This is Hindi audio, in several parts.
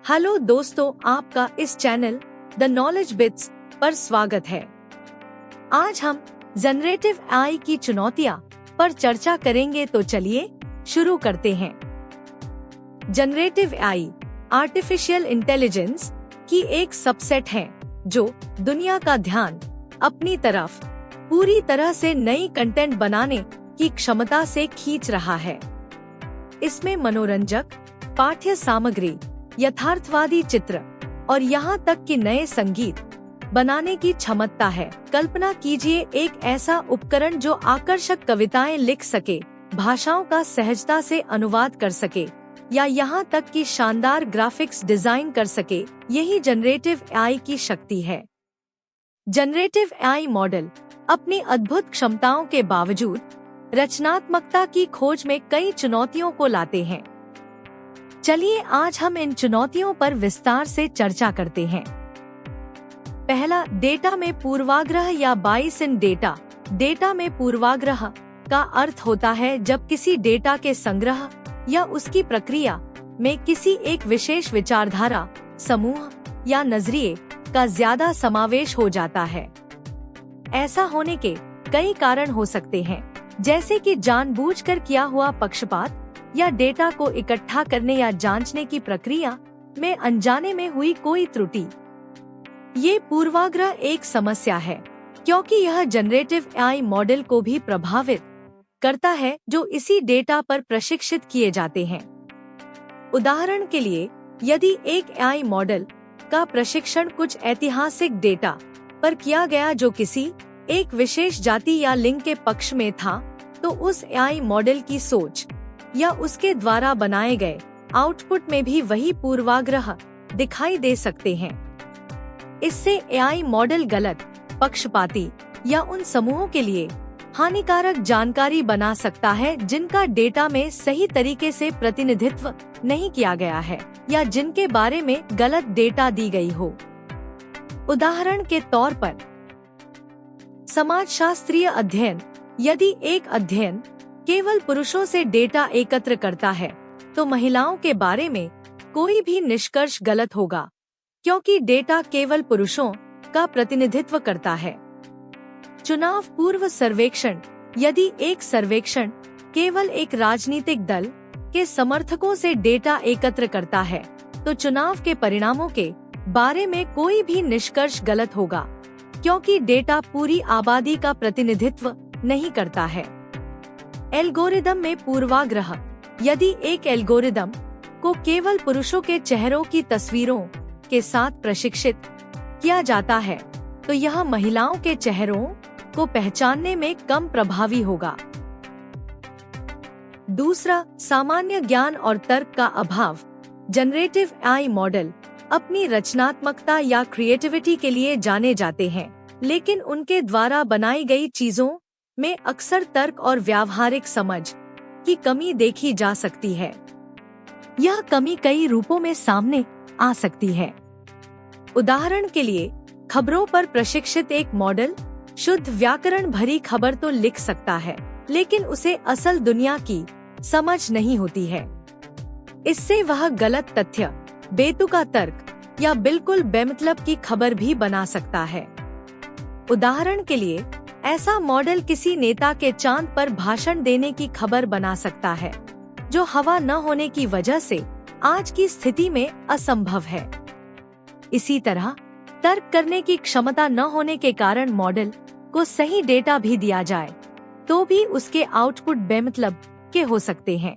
हेलो दोस्तों, आपका इस चैनल द नॉलेज बिट्स पर स्वागत है। आज हम जनरेटिव एआई की चुनौतियां पर चर्चा करेंगे, तो चलिए शुरू करते हैं। जनरेटिव एआई आर्टिफिशियल इंटेलिजेंस की एक सबसेट है जो दुनिया का ध्यान अपनी तरफ पूरी तरह से नई कंटेंट बनाने की क्षमता से खींच रहा है। इसमें मनोरंजक पाठ्य सामग्री, यथार्थवादी चित्र और यहाँ तक कि नए संगीत बनाने की क्षमता है। कल्पना कीजिए एक ऐसा उपकरण जो आकर्षक कविताएं लिख सके, भाषाओं का सहजता से अनुवाद कर सके या यहाँ तक कि शानदार ग्राफिक्स डिजाइन कर सके। यही जनरेटिव एआई की शक्ति है। जनरेटिव एआई मॉडल अपनी अद्भुत क्षमताओं के बावजूद रचनात्मकता की खोज में कई चुनौतियों को लाते हैं। चलिए आज हम इन चुनौतियों पर विस्तार से चर्चा करते हैं। पहला, डेटा में पूर्वाग्रह या बाइस इन डेटा। डेटा में पूर्वाग्रह का अर्थ होता है जब किसी डेटा के संग्रह या उसकी प्रक्रिया में किसी एक विशेष विचारधारा, समूह या नजरिए का ज्यादा समावेश हो जाता है। ऐसा होने के कई कारण हो सकते हैं, जैसे कि जानबूझकर किया हुआ पक्षपात या डेटा को इकट्ठा करने या जांचने की प्रक्रिया में अनजाने में हुई कोई त्रुटि। ये पूर्वाग्रह एक समस्या है क्योंकि यह जनरेटिव एआई मॉडल को भी प्रभावित करता है जो इसी डेटा पर प्रशिक्षित किए जाते हैं। उदाहरण के लिए, यदि एक एआई मॉडल का प्रशिक्षण कुछ ऐतिहासिक डेटा पर किया गया जो किसी एक विशेष जाति या लिंग के पक्ष में था, तो उस एआई मॉडल की सोच या उसके द्वारा बनाए गए आउटपुट में भी वही पूर्वाग्रह दिखाई दे सकते हैं। इससे एआई मॉडल गलत, पक्षपाती या उन समूहों के लिए हानिकारक जानकारी बना सकता है जिनका डेटा में सही तरीके से प्रतिनिधित्व नहीं किया गया है या जिनके बारे में गलत डेटा दी गई हो। उदाहरण के तौर पर, समाजशास्त्रीय अध्ययन। यदि एक अध्ययन केवल पुरुषों से डेटा एकत्र करता है, तो महिलाओं के बारे में कोई भी निष्कर्ष गलत होगा, क्योंकि डेटा केवल पुरुषों का प्रतिनिधित्व करता है। चुनाव पूर्व सर्वेक्षण। यदि एक सर्वेक्षण केवल एक राजनीतिक दल के समर्थकों से डेटा एकत्र करता है, तो चुनाव के परिणामों के बारे में कोई भी निष्कर्ष गलत होगा, क्योंकि डेटा पूरी आबादी का प्रतिनिधित्व नहीं करता है। एल्गोरिदम में पूर्वाग्रह। यदि एक एल्गोरिदम को केवल पुरुषों के चेहरों की तस्वीरों के साथ प्रशिक्षित किया जाता है, तो यह महिलाओं के चेहरों को पहचानने में कम प्रभावी होगा। दूसरा, सामान्य ज्ञान और तर्क का अभाव। जनरेटिव एआई मॉडल अपनी रचनात्मकता या क्रिएटिविटी के लिए जाने जाते हैं, लेकिन उनके द्वारा बनाई गई चीजों में अक्सर तर्क और व्यावहारिक समझ की कमी देखी जा सकती है। यह कमी कई रूपों में सामने आ सकती है। उदाहरण के लिए, खबरों पर प्रशिक्षित एक मॉडल शुद्ध व्याकरण भरी खबर तो लिख सकता है, लेकिन उसे असल दुनिया की समझ नहीं होती है। इससे वह गलत तथ्य, बेतुका तर्क या बिल्कुल बेमतलब की खबर भी बना सकता है। उदाहरण के लिए, ऐसा मॉडल किसी नेता के चांद पर भाषण देने की खबर बना सकता है, जो हवा न होने की वजह से आज की स्थिति में असंभव है। इसी तरह, तर्क करने की क्षमता न होने के कारण मॉडल को सही डेटा भी दिया जाए, तो भी उसके आउटपुट बेमतलब के हो सकते हैं।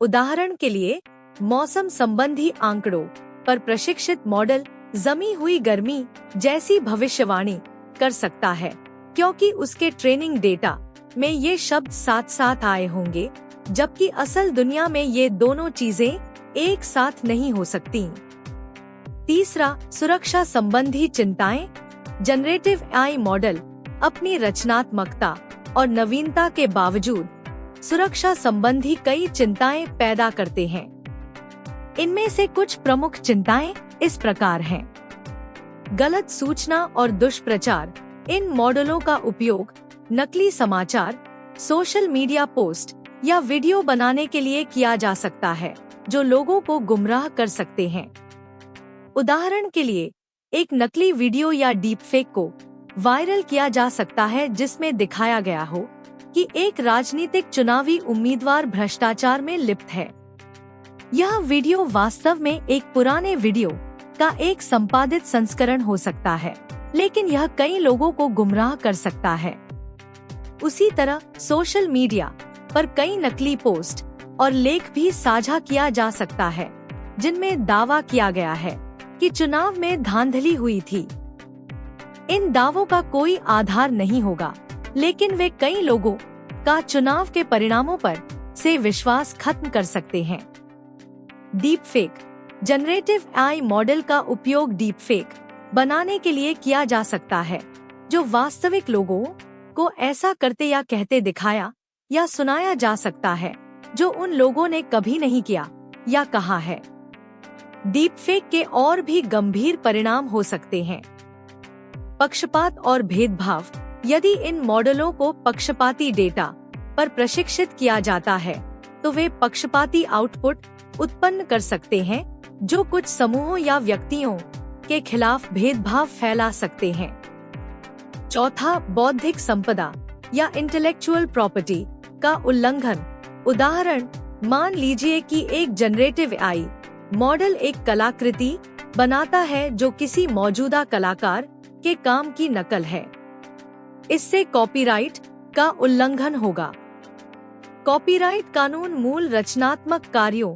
उदाहरण के लिए, मौसम संबंधी आंकड़ों पर प्रशिक्षित मॉडल जमी हुई गर्मी जैसी भविष्यवाणी कर सकता है, क्योंकि उसके ट्रेनिंग डेटा में ये शब्द साथ साथ आए होंगे, जबकि असल दुनिया में ये दोनों चीजें एक साथ नहीं हो सकती। तीसरा, सुरक्षा संबंधी चिंताएं। जनरेटिव एआई मॉडल अपनी रचनात्मकता और नवीनता के बावजूद सुरक्षा संबंधी कई चिंताएं पैदा करते हैं। इनमें से कुछ प्रमुख चिंताएं इस प्रकार हैं। गलत सूचना और दुष्प्रचार। इन मॉडलों का उपयोग नकली समाचार, सोशल मीडिया पोस्ट या वीडियो बनाने के लिए किया जा सकता है, जो लोगों को गुमराह कर सकते हैं। उदाहरण के लिए, एक नकली वीडियो या डीप फेक को वायरल किया जा सकता है जिसमें दिखाया गया हो कि एक राजनीतिक चुनावी उम्मीदवार भ्रष्टाचार में लिप्त है। यह वीडियो वास्तव में एक पुराने वीडियो का एक संपादित संस्करण हो सकता है, लेकिन यह कई लोगों को गुमराह कर सकता है। उसी तरह सोशल मीडिया पर कई नकली पोस्ट और लेख भी साझा किया जा सकता है जिनमें दावा किया गया है कि चुनाव में धांधली हुई थी। इन दावों का कोई आधार नहीं होगा, लेकिन वे कई लोगों का चुनाव के परिणामों पर से विश्वास खत्म कर सकते हैं। Deep fake generative AI model का उपयोग डीप फेक बनाने के लिए किया जा सकता है, जो वास्तविक लोगों को ऐसा करते या कहते दिखाया या सुनाया जा सकता है जो उन लोगों ने कभी नहीं किया या कहा है। डीप फेक के और भी गंभीर परिणाम हो सकते हैं। पक्षपात और भेदभाव। यदि इन मॉडलों को पक्षपाती डेटा पर प्रशिक्षित किया जाता है तो वे पक्षपाती आउटपुट उत्पन्न कर सकते हैं जो कुछ समूहों या व्यक्तियों के खिलाफ भेदभाव फैला सकते हैं। चौथा, बौद्धिक संपदा या इंटेलेक्चुअल प्रॉपर्टी का उल्लंघन। उदाहरण, मान लीजिए कि एक जनरेटिव एआई मॉडल एक कलाकृति बनाता है जो किसी मौजूदा कलाकार के काम की नकल है। इससे कॉपीराइट का उल्लंघन होगा। कॉपीराइट कानून मूल रचनात्मक कार्यों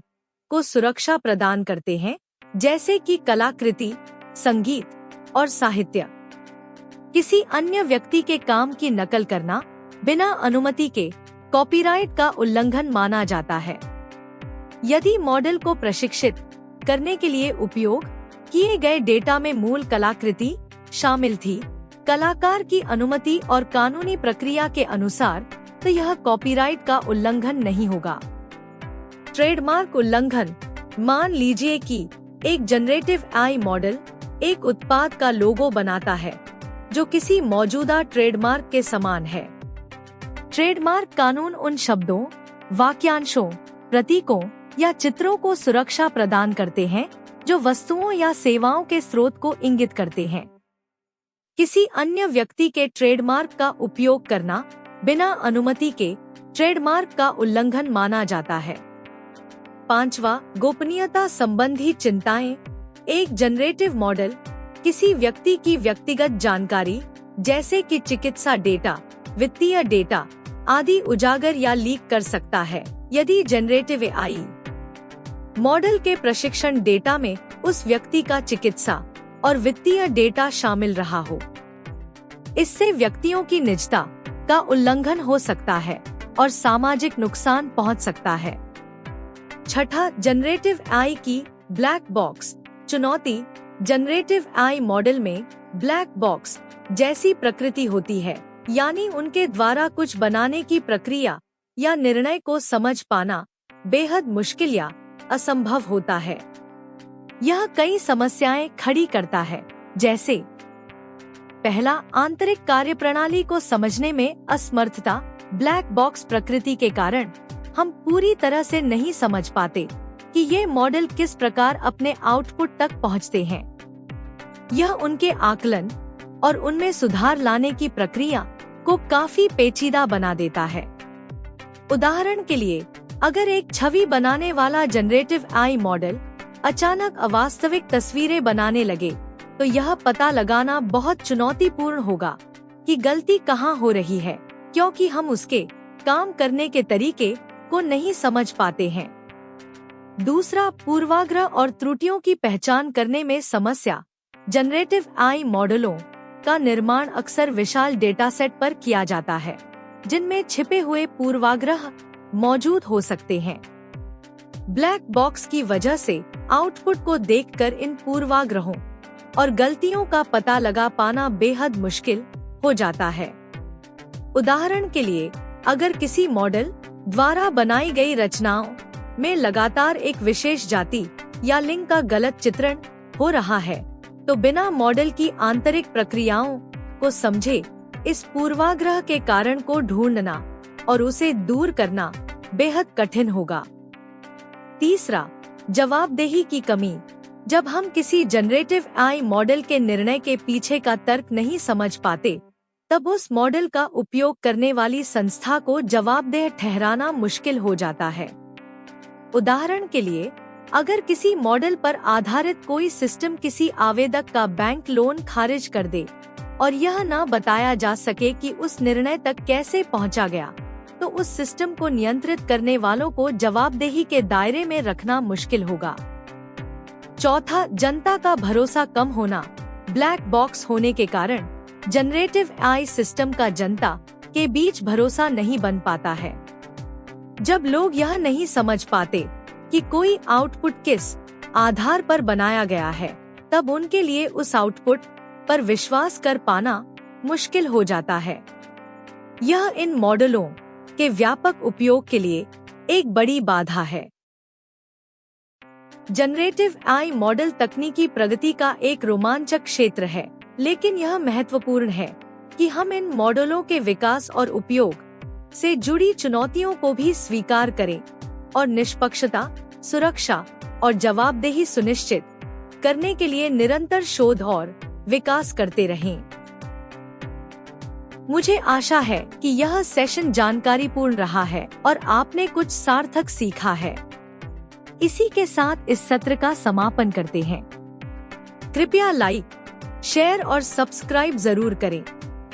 को सुरक्षा प्रदान करते हैं, जैसे कि कलाकृति, संगीत और साहित्य। किसी अन्य व्यक्ति के काम की नकल करना बिना अनुमति के कॉपीराइट का उल्लंघन माना जाता है। यदि मॉडल को प्रशिक्षित करने के लिए उपयोग किए गए डेटा में मूल कलाकृति शामिल थी, कलाकार की अनुमति और कानूनी प्रक्रिया के अनुसार, तो यह कॉपीराइट का उल्लंघन नहीं होगा। ट्रेडमार्क उल्लंघन। मान लीजिए कि एक जनरेटिव एआई मॉडल एक उत्पाद का लोगो बनाता है जो किसी मौजूदा ट्रेडमार्क के समान है। ट्रेडमार्क कानून उन शब्दों, वाक्यांशों, प्रतीकों या चित्रों को सुरक्षा प्रदान करते हैं जो वस्तुओं या सेवाओं के स्रोत को इंगित करते हैं। किसी अन्य व्यक्ति के ट्रेडमार्क का उपयोग करना बिना अनुमति के ट्रेडमार्क का उल्लंघन माना जाता है। पांचवा, गोपनीयता संबंधी चिंताएं। एक जनरेटिव मॉडल किसी व्यक्ति की व्यक्तिगत जानकारी जैसे कि चिकित्सा डेटा, वित्तीय डेटा आदि उजागर या लीक कर सकता है यदि जनरेटिव एआई मॉडल के प्रशिक्षण डेटा में उस व्यक्ति का चिकित्सा और वित्तीय डेटा शामिल रहा हो। इससे व्यक्तियों की निजता का उल्लंघन हो सकता है और सामाजिक नुकसान पहुंच सकता है। छठा, जनरेटिव एआई की ब्लैक बॉक्स चुनौती। जनरेटिव एआई मॉडल में ब्लैक बॉक्स जैसी प्रकृति होती है, यानी उनके द्वारा कुछ बनाने की प्रक्रिया या निर्णय को समझ पाना बेहद मुश्किल या असंभव होता है। यह कई समस्याएं खड़ी करता है, जैसे पहला, आंतरिक कार्यप्रणाली को समझने में असमर्थता। ब्लैक बॉक्स प्रकृति के कारण हम पूरी तरह से नहीं समझ पाते कि ये मॉडल किस प्रकार अपने आउटपुट तक पहुंचते हैं। यह उनके आकलन और उनमें सुधार लाने की प्रक्रिया को काफी पेचीदा बना देता है। उदाहरण के लिए, अगर एक छवि बनाने वाला जनरेटिव एआई मॉडल अचानक अवास्तविक तस्वीरें बनाने लगे, तो यह पता लगाना बहुत चुनौतीपूर्ण होगा कि गलती कहाँ हो रही है, क्योंकि हम उसके काम करने के तरीके को नहीं समझ पाते हैं। दूसरा, पूर्वाग्रह और त्रुटियों की पहचान करने में समस्या। जनरेटिव एआई मॉडलों का निर्माण अक्सर विशाल डेटा सेट पर किया जाता है, जिनमें छिपे हुए पूर्वाग्रह मौजूद हो सकते हैं। ब्लैक बॉक्स की वजह से आउटपुट को देखकर इन पूर्वाग्रहों और गलतियों का पता लगा पाना बेहद मुश्किल हो जाता है। उदाहरण के लिए, अगर किसी मॉडल द्वारा बनाई गई रचनाओं में लगातार एक विशेष जाति या लिंग का गलत चित्रण हो रहा है, तो बिना मॉडल की आंतरिक प्रक्रियाओं को समझे इस पूर्वाग्रह के कारण को ढूंढना और उसे दूर करना बेहद कठिन होगा। तीसरा, जवाबदेही की कमी। जब हम किसी जनरेटिव एआई मॉडल के निर्णय के पीछे का तर्क नहीं समझ पाते, तब उस मॉडल का उपयोग करने वाली संस्था को जवाबदेह ठहराना मुश्किल हो जाता है। उदाहरण के लिए, अगर किसी मॉडल पर आधारित कोई सिस्टम किसी आवेदक का बैंक लोन खारिज कर दे और यह न बताया जा सके कि उस निर्णय तक कैसे पहुंचा गया, तो उस सिस्टम को नियंत्रित करने वालों को जवाबदेही के दायरे में रखना मुश्किल होगा। चौथा, जनता का भरोसा कम होना। ब्लैक बॉक्स होने के कारण जनरेटिव एआई सिस्टम का जनता के बीच भरोसा नहीं बन पाता है। जब लोग यह नहीं समझ पाते कि कोई आउटपुट किस आधार पर बनाया गया है, तब उनके लिए उस आउटपुट पर विश्वास कर पाना मुश्किल हो जाता है। यह इन मॉडलों के व्यापक उपयोग के लिए एक बड़ी बाधा है। जनरेटिव एआई मॉडल तकनीकी प्रगति का एक रोमांचक क्षेत्र है, लेकिन यह महत्वपूर्ण है कि हम इन मॉडलों के विकास और उपयोग से जुड़ी चुनौतियों को भी स्वीकार करें और निष्पक्षता, सुरक्षा और जवाबदेही सुनिश्चित करने के लिए निरंतर शोध और विकास करते रहें। मुझे आशा है कि यह सेशन जानकारीपूर्ण रहा है और आपने कुछ सार्थक सीखा है। इसी के साथ इस सत्र का समापन करते हैं। कृपया लाइक, शेयर और सब्सक्राइब जरूर करें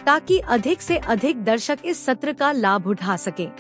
ताकि अधिक से अधिक दर्शक इस सत्र का लाभ उठा सकें।